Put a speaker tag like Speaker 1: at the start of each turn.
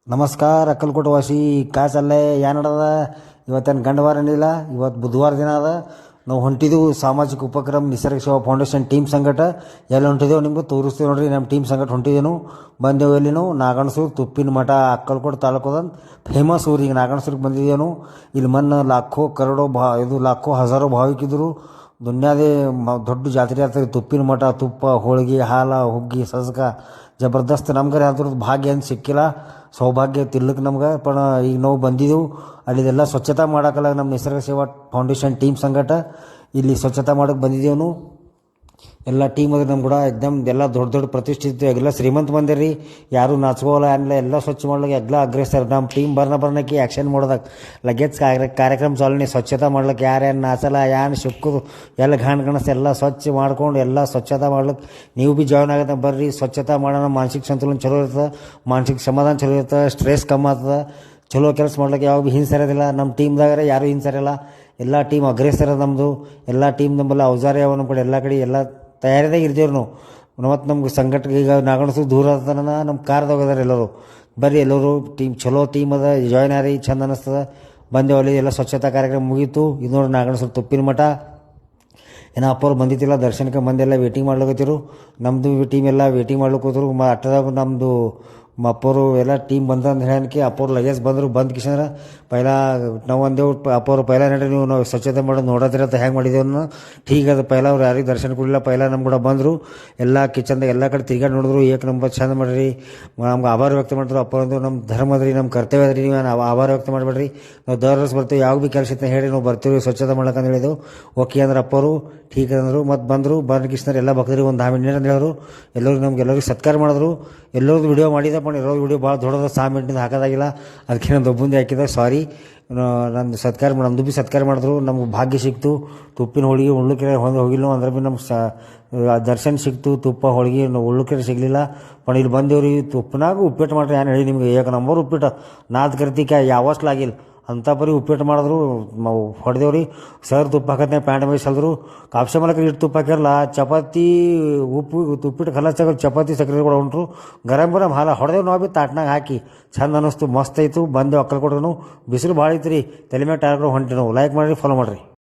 Speaker 1: नमस्कार अक्कलकोटवासी. काय चाललं आहे? या ನಡದ ಇವತ್ತೇನು ಗಂಡವಾರ ಏನಿಲ್ಲ, ಇವತ್ತು ಬುಧವಾರ ದಿನ ಅದ. ನಾವು ಹೊಂಟಿದ್ದೆವು ಸಾಮಾಜಿಕ ಉಪಕ್ರಮ ನಿಸರ್ಗ ಸೇವಾ ಫೌಂಡೇಶನ್ ಟೀಮ್ ಸಂಗಟ. ಎಲ್ಲಿ ಹೊಂಟಿದ್ದೆವು ನಿಮ್ಗೆ ತೋರಿಸ್ತೀವಿ ನೋಡ್ರಿ. ನಮ್ಮ ಟೀಮ್ ಸಂಗಟ ಹೊಂಟಿದ್ದೇನು ಬಂದೆವು. ಎಲ್ಲಿ ನಾವು ನಾಗಣಸೂರು ತುಪ್ಪಿನ ಮಠ ಅಕ್ಕಲ್ಕೋಟೆ ತಾಲೂಕದಂದು ಫೇಮಸ್ ಊರು. ಈಗ ನಾಗಣಸೂರಿಗೆ ಬಂದಿದ್ದೇನು. ಇಲ್ಲಿ ಮೊನ್ನೆ ಲಾಖೋ ಕರೋಡೋ ಇದು ಲಾಖೋ ಹಜಾರೋ ಭಾವಿಕಿದ್ರು. ದುನ್ಯಾದೇ ದೊಡ್ಡ ಜಾತ್ರೆ ಆಗ್ತದೆ. ತುಪ್ಪಿನ ಮಠ, ತುಪ್ಪ, ಹೋಳಿಗೆ, ಹಾಲ, ಹುಗ್ಗಿ, ಸಜ್ಕ ಜಬರ್ದಸ್ತ್. ನಮ್ಗೆ ಅದ್ರದ್ದು ಭಾಗ್ಯ ಏನು ಸಿಕ್ಕಿಲ್ಲ, ಸೌಭಾಗ್ಯ ತಿರ್ಲಕ್ಕೆ ನಮ್ಗೆ. ಪಣ ಈಗ ನಾವು ಬಂದಿದ್ದೆವು ಅಲ್ಲಿದೆಲ್ಲ ಸ್ವಚ್ಛತಾ ಮಾಡೋಕ್ಕಲ್ಲ. ನಮ್ಮ ನಿಸರ್ಗ ಸೇವಾ ಫೌಂಡೇಶನ್ ಟೀಮ್ ಸಂಗಟ ಇಲ್ಲಿ ಸ್ವಚ್ಛತಾ ಮಾಡೋಕ್ಕೆ ಬಂದಿದ್ದೇವು. ಎಲ್ಲ ಟೀಮ್ ಅದ ನಮ್ಮ ಕೂಡ. ಎಕ್ದಮ್ ಎಲ್ಲ ದೊಡ್ಡ ದೊಡ್ಡ ಪ್ರತಿಷ್ಠಿತ ಎಲ್ಲ ಶ್ರೀಮಂತ ಬಂದಿರಿ. ಯಾರು ನಾಚ್ಕೋಲ್ಲ ಏನಿಲ್ಲ, ಎಲ್ಲ ಸ್ವಚ್ಛ ಮಾಡ್ಲಿಕ್ಕೆ ಎಲ್ಲ ಅಗ್ರೆಸರ್. ನಮ್ಮ ಟೀಮ್ ಬರ್ನಕ್ಕೆ ಆ್ಯಕ್ಷನ್ ಮಾಡೋದಾಗ ಲಗೇಜ್ ಕಾರ್ಯಕ್ರಮ ಚಾಲನೆ. ಸ್ವಚ್ಛತಾ ಮಾಡ್ಲಿಕ್ಕೆ ಯಾರೇನು ನಾಚಲ್ಲ, ಏನು ಸಿಕ್ಕದು ಎಲ್ಲ ಗಣಸ ಎಲ್ಲ ಸ್ವಚ್ಛ ಮಾಡ್ಕೊಂಡು ಎಲ್ಲ ಸ್ವಚ್ಛತಾ ಮಾಡ್ಲಿಕ್ಕೆ ನೀವು ಭೀ ಜಾಯ್ನ್ ಆಗತ್ತೆ ಬರ್ರಿ. ಸ್ವಚ್ಛತಾ ಮಾಡೋಣ. ಮಾನಸಿಕ ಸಂತುಲನ ಚಲೋ ಇರ್ತದೆ, ಮಾನಸಿಕ ಸಮಾಧಾನ ಚಲೋ ಇರ್ತದೆ, ಸ್ಟ್ರೆಸ್ ಕಮ್ಮಿ ಆಗ್ತದೆ. ಚಲೋ ಕೆಲಸ ಮಾಡ್ಲಿಕ್ಕೆ ಯಾವ ಭೀ ಹಿಂಸರಿಯೋದಿಲ್ಲ. ನಮ್ಮ ಟೀಮ್ದಾಗ ಯಾರೂ ಹಿಂಸರಿಯಲ್ಲ. ಎಲ್ಲ ಟೀಮ್ ಅಗ್ರೆಸರ್ ನಮ್ಮದು. ಎಲ್ಲ ಟೀಮ್ ನಮ್ಮಲ್ಲ ಔಜಾರಿ ಅವ ನಮ್ಮ ಕಡೆ. ಎಲ್ಲ ಕಡೆ ಎಲ್ಲ ತಯಾರಿದಾಗ ಇರ್ತೀವ್ರಿ ನಾವು. ಮತ್ತು ನಮ್ಗೆ ಸಂಘಟನೆ ಈಗ ನಾಗಣಸು ದೂರ ಅದನ ನಮ್ಮ ಕಾರ್ದಾಗ ಅದಾರ ಎಲ್ಲರೂ. ಬರ್ರಿ ಎಲ್ಲರೂ ಟೀಮ್ ಚಲೋ ಟೀಮ್ ಅದ. ಜಾಯ್ನ್ ಆರಿ ಚಂದ ಅನ್ನಿಸ್ತದೆ. ಬಂದೇವು ಅಲ್ಲಿ ಎಲ್ಲ ಸ್ವಚ್ಛತಾ ಕಾರ್ಯಕ್ರಮ ಮುಗೀತು. ಇದು ನೋಡಿ ನಾಗಣಸೂರು ತುಪ್ಪಿನ ಮಠ. ಏನೋ ಅಪ್ಪವ್ರು ಬಂದಿತ್ತಿಲ್ಲ ದರ್ಶನಕ್ಕೆ. ಮಂದೆಲ್ಲ ವೇಟಿಂಗ್ ಮಾಡ್ಲಿಕತ್ತಿರು. ನಮ್ಮದು ಟೀಮ್ ಎಲ್ಲ ವೇಟಿಂಗ್ ಮಾಡ್ಲಿಕ್ಕೆ ಹೋದ್ರು. ಅಟ್ಟದಾಗ ನಮ್ಮದು ಅಪ್ಪವರು ಎಲ್ಲ ಟೀಮ್ ಬಂದಂದು ಹೇಳಕ್ಕೆ ಅಪ್ಪವ್ರು ಲಗೇಜ್ ಬಂದರು. ಬಂದು ಕಿಶಂದ್ರೆ ಪೈಲ ನಾವು ಅಂದೇವು ಅಪ್ಪವ್ರು ಪೈಲ ನಡ್ರಿ ನೀವು ನಾವು ಸ್ವಚ್ಛತೆ ಮಾಡೋದು ನೋಡತ್ತಿರತ್ತ ಹೆಂಗೆ ಮಾಡಿದೇವು ಠೀಕ್ ಅದು. ಪೈಲ ಅವ್ರು ಯಾರಿಗೆ ದರ್ಶನ ಕೊಡಲಿಲ್ಲ. ಪೈಲ ನಮ್ಮ ಕೂಡ ಬಂದರು. ಎಲ್ಲ ಕಿಚನ್ದಾಗ ಎಲ್ಲ ಕಡೆ ತಿರ್ಗಾಡಿ ನೋಡಿದ್ರು. ಏಕ ನಂಬರ್ ಚಂದ ಮಾಡಿರಿ. ನಮ್ಗೆ ಆಭಾರ ವ್ಯಕ್ತ ಮಾಡಿದ್ರು. ಅಪ್ಪ ಅಂದರು ನಮ್ಮ ಧರ್ಮ ಅದ್ರಿ, ನಮ್ಮ ಕರ್ತವ್ಯ ಅದ್ರಿ, ನೀವು ಆಭಾರ ವ್ಯಕ್ತ ಮಾಡಬೇಡ್ರಿ. ನಾವು ದರ್ಸ್ ಬರ್ತೀವಿ, ಯಾವ ಭೀ ಕೆಲಸ ಇತ್ತು ಹೇಳಿ ನಾವು ಬರ್ತೀವಿ ಸ್ವಚ್ಛತೆ ಮಾಡ್ಲಿಕ್ಕೆ ಅಂತ ಹೇಳಿದೆವು. ಓಕೆ ಅಂದ್ರೆ ಅಪ್ಪರು ಠೀಕ್ ಅಂದರು. ಮತ್ತು ಬಂದರು. ಬಂದು ಕಿಶನರು ಎಲ್ಲ ಭಕ್ತರಿಗೆ ಒಂದು 10 ಮಿನಿಟ್ ಅಂತ ಹೇಳಿದ್ರು. ಎಲ್ಲರೂ ನಮ್ಗೆ ಎಲ್ಲರಿಗೂ ಸತ್ಕಾರ ಮಾಡಿದ್ರು. ಎಲ್ಲರದ್ದು ವಿಡಿಯೋ ಮಾಡಿದೆ. ಪಣ ಎಲ್ಲರದ್ದು ವಿಡಿಯೋ ಭಾಳ ದೊಡ್ಡದ 100 ಮಿನಿಟಿಂದ ಹಾಕೋದಾಗಿಲ್ಲ. ಅದಕ್ಕೆ ನಂದು ಒಬ್ಬಂದೇ ಹಾಕಿದೆ, ಸಾರಿ. ನಂದು ಸತ್ಕಾರ ನಮ್ಮದು ಭೀ ಸತ್ಕಾರ ಮಾಡಿದ್ರು. ನಮ್ಗೆ ಭಾಗ್ಯ ಸಿಕ್ತು. ತುಪ್ಪಿನ ಹೋಳಿಗೆ ಉಳ್ಳುಕೆರೆ ಹೋಗಿಲ್ಲ ಅಂದ್ರೆ ಭೀ ನಮ್ಗೆ ದರ್ಶನ ಸಿಕ್ತು. ತುಪ್ಪ ಹೋಳಿಗೆ ಉಳ್ಳುಕೆರೆ ಸಿಗಲಿಲ್ಲ. ಪಣ ಇಲ್ಲಿ ಬಂದೇವ್ರಿ. ತುಪ್ಪನಾಗ ಉಪ್ಪಿಟ್ಟು ಮಾಡ್ರಿ. ಏನು ಹೇಳಿ ನಿಮ್ಗೆ ಏಕ ನಂಬರ್ ಉಪ್ಪಿಟ್ಟು. ನಾದ್ ಕರ್ತಿಕ ಯಾವಸ್ಲಾಗಿಲ್ಲ ಅಂಥ ಪರಿ ಉಪ್ಪಿಟ್ಟು ಮಾಡಿದ್ರು. ನಾವು ಹೊಡೆದೇವ್ರಿ. ಸರ್ ತುಪ್ಪ ಹಾಕತ್ನೇ ಪ್ಯಾಂಟ್ ಮೇಲೆ ಸಲ್ದ್ರು. ಕಾಪ್ಸೆ ಮಲಕ ಇಟ್ಟು ತುಪ್ಪ ಹಾಕಿರಲ್ಲ. ಚಪಾತಿ ಉಪ್ಪು ತುಪ್ಪಿಟ್ಟು ಕಲಸಾಗ ಚಪಾತಿ ಸಕ್ಕರೆ ಕೂಡ ಹೊಂಟ್ರು. ಗರಂ ಹಾಲ ಹೊಡೆದೇವು. ನಾವು ಭೀ ತಾಟ್ನಾಗ ಹಾಕಿ ಚಂದ ಅನ್ನಿಸ್ತು. ಮಸ್ತ್ ಆಯಿತು. ಬಂದೆವು ಅಕ್ಕಲ್ಕೋಟನು. ಬಿಸಿಲು ಭಾಳ ಐತ್ರಿ. ತಲೆ ಮೇಲೆ ಟೈರ್ ಹೊಂಟಿ ನಾವು. ಲೈಕ್ ಮಾಡಿರಿ, ಫಾಲೋ ಮಾಡಿರಿ.